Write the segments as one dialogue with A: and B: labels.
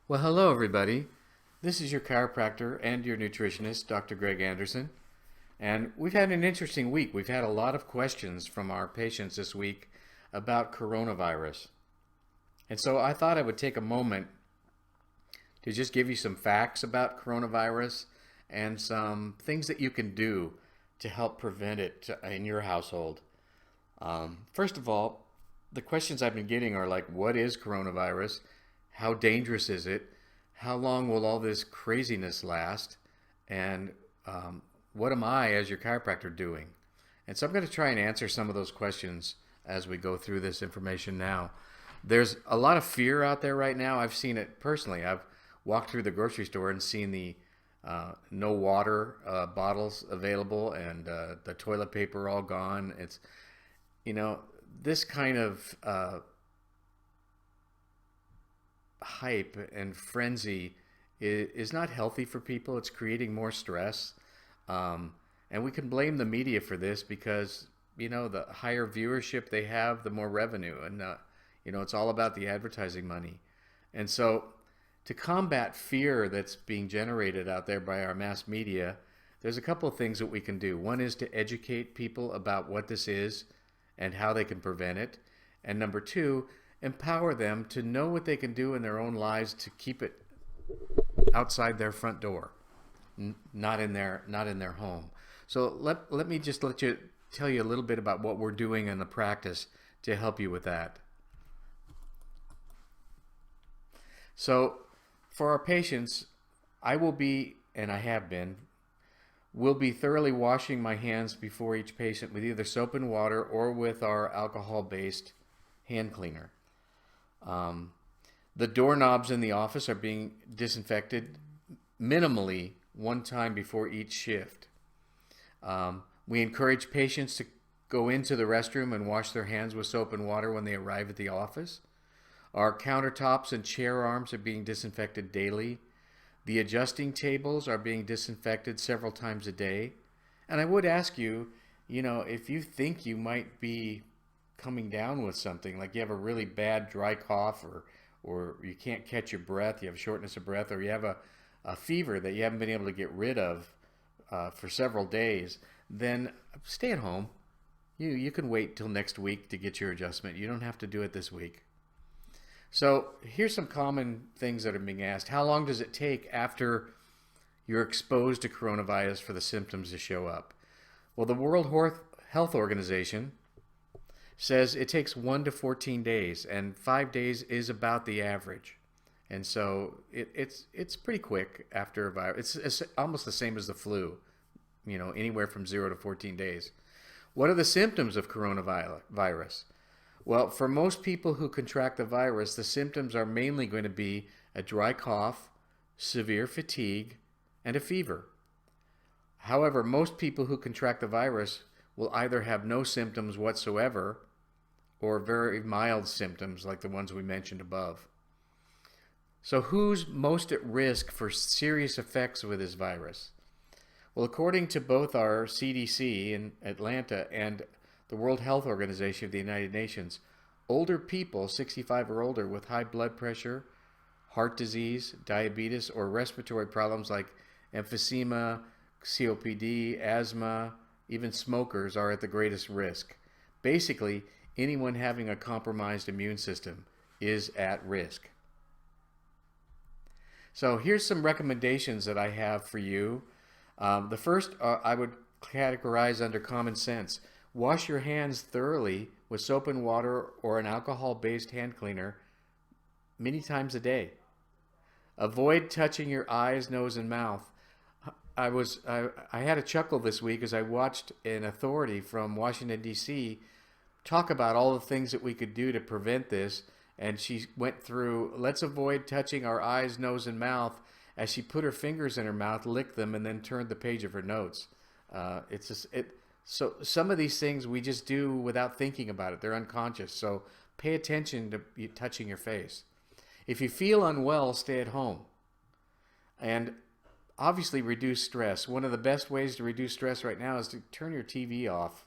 A: Well, hello, everybody. This is your chiropractor and your nutritionist, Dr. Greg Anderson. And we've had an interesting week. We've had a lot of questions from our patients this week about coronavirus. And so I thought I would take a moment to just give you some facts about coronavirus and some things that you can do to help prevent it in your household. First of all, the questions I've been getting are like, what is coronavirus? How dangerous is it? How long will all this craziness last? And what am I, as your chiropractor, doing? And so I'm going to try and answer some of those questions as we go through this information now. There's a lot of fear out there right now. I've seen it personally. I've walked through the grocery store and seen the no water bottles available and the toilet paper all gone. It's, you know, this kind of hype and frenzy is not healthy for people. It's creating more stress. And we can blame the media for this because, the higher viewership they have, the more revenue. And, it's all about the advertising money. And so to combat fear that's being generated out there by our mass media, there's a couple of things that we can do. One is to educate people about what this is and how they can prevent it. And number two, empower them to know what they can do in their own lives to keep it outside their front door, not in their home. So let me just tell you a little bit about what we're doing in the practice to help you with that. So for our patients, I will be, and I have been, will be thoroughly washing my hands before each patient with either soap and water or with our alcohol-based hand cleaner. The doorknobs in the office are being disinfected minimally one time before each shift. We encourage patients to go into the restroom and wash their hands with soap and water when they arrive at the office. Our countertops and chair arms are being disinfected daily. The adjusting tables are being disinfected several times a day. And I would ask you, if you think you might be coming down with something, like you have a really bad dry cough or you can't catch your breath, you have shortness of breath, or you have a fever that you haven't been able to get rid of for several days, then stay at home. You can wait till next week to get your adjustment. You don't have to do it this week. So here's some common things that are being asked. How long does it take after you're exposed to coronavirus for the symptoms to show up? Well, the World Health Organization says it takes 1 to 14 days, and 5 days is about the average. And so it's pretty quick after a virus. It's almost the same as the flu, anywhere from 0 to 14 days. What are the symptoms of coronavirus? Well, for most people who contract the virus, the symptoms are mainly going to be a dry cough, severe fatigue, and a fever. However, most people who contract the virus will either have no symptoms whatsoever or very mild symptoms like the ones we mentioned above. So who's most at risk for serious effects with this virus? Well, according to both our CDC in Atlanta and the World Health Organization of the United Nations, older people, 65 or older, with high blood pressure, heart disease, diabetes, or respiratory problems like emphysema, COPD, asthma, even smokers are at the greatest risk. Basically, anyone having a compromised immune system is at risk. So here's some recommendations that I have for you. The first I would categorize under common sense. Wash your hands thoroughly with soap and water or an alcohol-based hand cleaner many times a day. Avoid touching your eyes, nose, and mouth. I had a chuckle this week as I watched an authority from Washington, D.C. talk about all the things that we could do to prevent this. And she went through, let's avoid touching our eyes, nose, and mouth, as she put her fingers in her mouth, licked them, and then turned the page of her notes. So some of these things we just do without thinking about it. They're unconscious. So pay attention to you touching your face. If you feel unwell, stay at home. And obviously reduce stress. One of the best ways to reduce stress right now is to turn your TV off.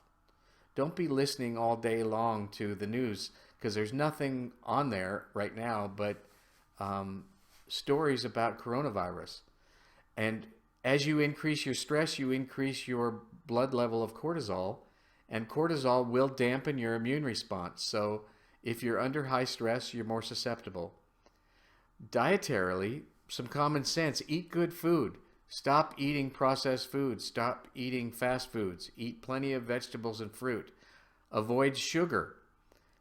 A: Don't be listening all day long to the news because there's nothing on there right now but stories about coronavirus. And as you increase your stress, you increase your blood level of cortisol, and cortisol will dampen your immune response. So if you're under high stress, you're more susceptible. Dietarily, some common sense: eat good food. Stop eating processed foods. Stop eating fast foods. Eat plenty of vegetables and fruit. Avoid sugar.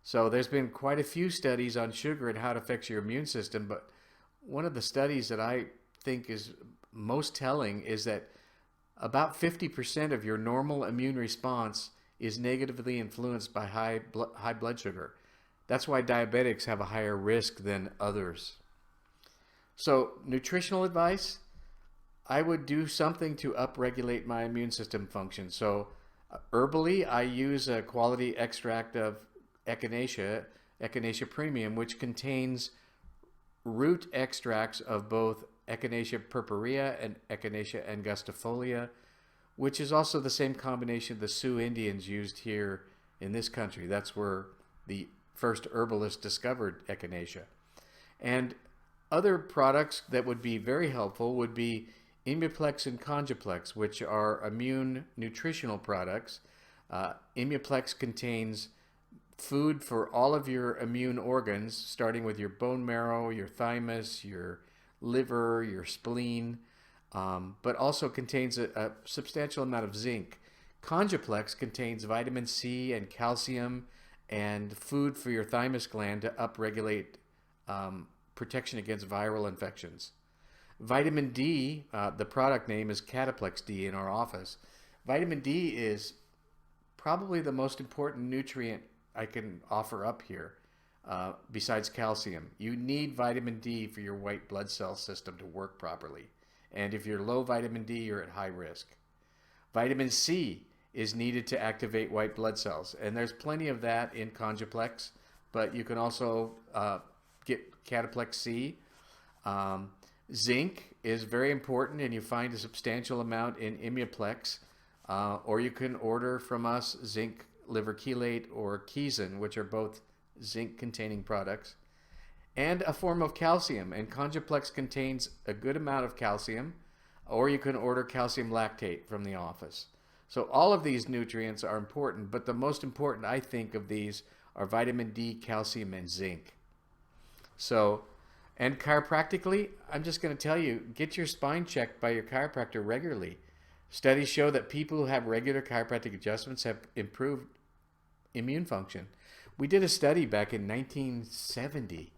A: So there's been quite a few studies on sugar and how it affects your immune system, but one of the studies that I think is most telling is that about 50% of your normal immune response is negatively influenced by high blood sugar. That's why diabetics have a higher risk than others. So nutritional advice: I would do something to upregulate my immune system function. So herbally, I use a quality extract of Echinacea premium, which contains root extracts of both Echinacea purpurea and Echinacea angustifolia, which is also the same combination the Sioux Indians used here in this country. That's where the first herbalists discovered Echinacea. And other products that would be very helpful would be Immuplex and Congiplex, which are immune nutritional products. Immuplex contains food for all of your immune organs, starting with your bone marrow, your thymus, your liver, your spleen, but also contains a substantial amount of zinc. Congiplex contains vitamin C and calcium and food for your thymus gland to upregulate protection against viral infections. Vitamin D, the product name is Cataplex D in our office. Vitamin D is probably the most important nutrient I can offer up here, besides calcium. You need vitamin D for your white blood cell system to work properly. And if you're low vitamin D, you're at high risk. Vitamin C is needed to activate white blood cells. And there's plenty of that in Congiplex, but you can also get Cataplex C. Zinc is very important, and you find a substantial amount in Immuplex. Or you can order from us zinc liver chelate or Keyzin, which are both zinc-containing products, and a form of calcium. And Congiplex contains a good amount of calcium, or you can order calcium lactate from the office. So all of these nutrients are important, but the most important, I think, of these are vitamin D, calcium, and zinc. So, and chiropractically, I'm just going to tell you, get your spine checked by your chiropractor regularly. Studies show that people who have regular chiropractic adjustments have improved immune function. We did a study back in 1970.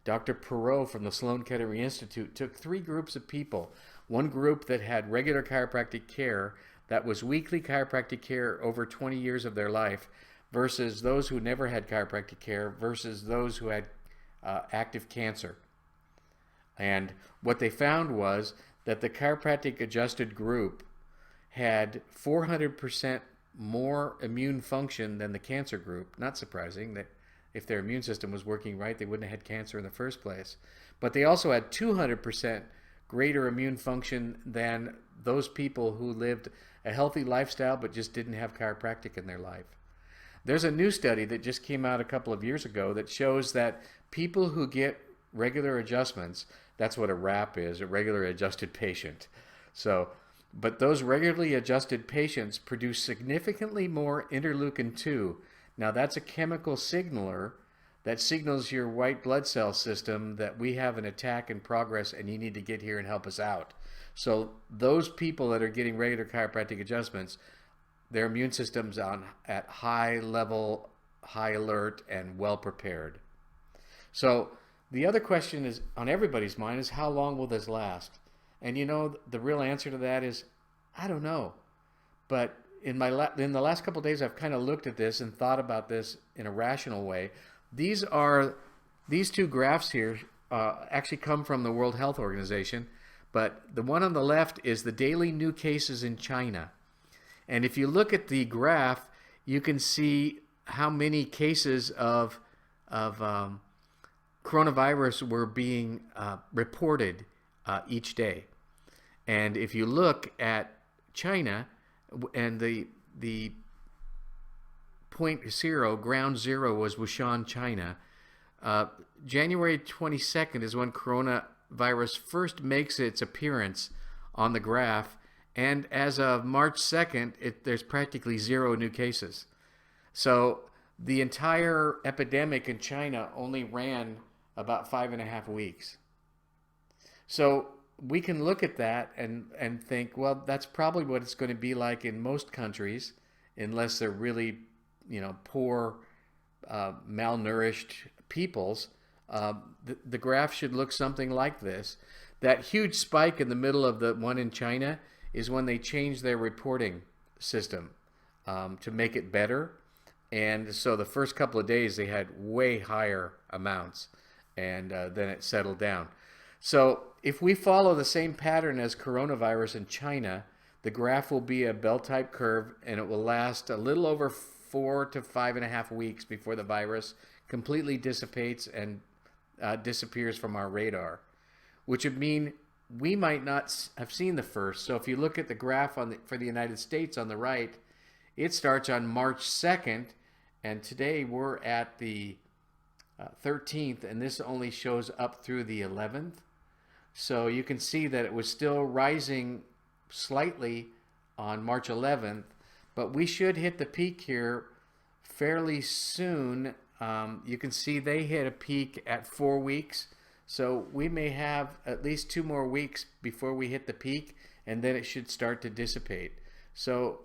A: Dr. Perot from the Sloan Kettering Institute took 3 groups of people. One group that had regular chiropractic care, that was weekly chiropractic care over 20 years of their life, versus those who never had chiropractic care, versus those who had active cancer. And what they found was that the chiropractic adjusted group had 400% more immune function than the cancer group. Not surprising that if their immune system was working right, they wouldn't have had cancer in the first place. But they also had 200% greater immune function than those people who lived a healthy lifestyle but just didn't have chiropractic in their life. There's a new study that just came out a couple of years ago that shows that people who get regular adjustments, that's what a RAP is, a regular adjusted patient. But those regularly adjusted patients produce significantly more interleukin-2. Now that's a chemical signaler that signals your white blood cell system that we have an attack in progress and you need to get here and help us out. So those people that are getting regular chiropractic adjustments, their immune system's at high level, high alert, and well prepared. So the other question is on everybody's mind is, how long will this last? And you know, the real answer to that is, I don't know. But in the last couple of days, I've kind of looked at this and thought about this in a rational way. These 2 graphs here actually come from the World Health Organization, but the one on the left is the daily new cases in China. And if you look at the graph, you can see how many cases of coronavirus were being reported each day. And if you look at China and the ground zero was Wuhan, China. January 22nd is when Corona virus first makes its appearance on the graph, and as of March 2nd, there's practically 0 new cases. So the entire epidemic in China only ran about 5.5 weeks. So we can look at that and think, well, that's probably what it's going to be like in most countries, unless they're really, poor, malnourished peoples. The graph should look something like this. That huge spike in the middle of the one in China is when they changed their reporting system to make it better. And so the first couple of days they had way higher amounts, and then it settled down. So if we follow the same pattern as coronavirus in China, the graph will be a bell-type curve, and it will last a little over 4 to 5.5 weeks before the virus completely dissipates and disappears from our radar, which would mean we might not have seen the first. So if you look at the graph for the United States on the right, it starts on March 2nd, and today we're at the 13th, and this only shows up through the 11th. So you can see that it was still rising slightly on March 11th, but we should hit the peak here fairly soon. You can see they hit a peak at 4 weeks. So we may have at least 2 more weeks before we hit the peak, and then it should start to dissipate. So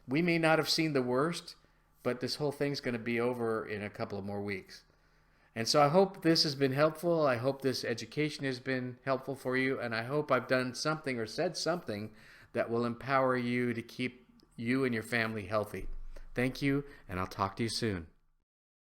A: we may not have seen the worst, but this whole thing's going to be over in a couple of more weeks. And so I hope this has been helpful. I hope this education has been helpful for you, and I hope I've done something or said something that will empower you to keep you and your family healthy. Thank you, and I'll talk to you soon.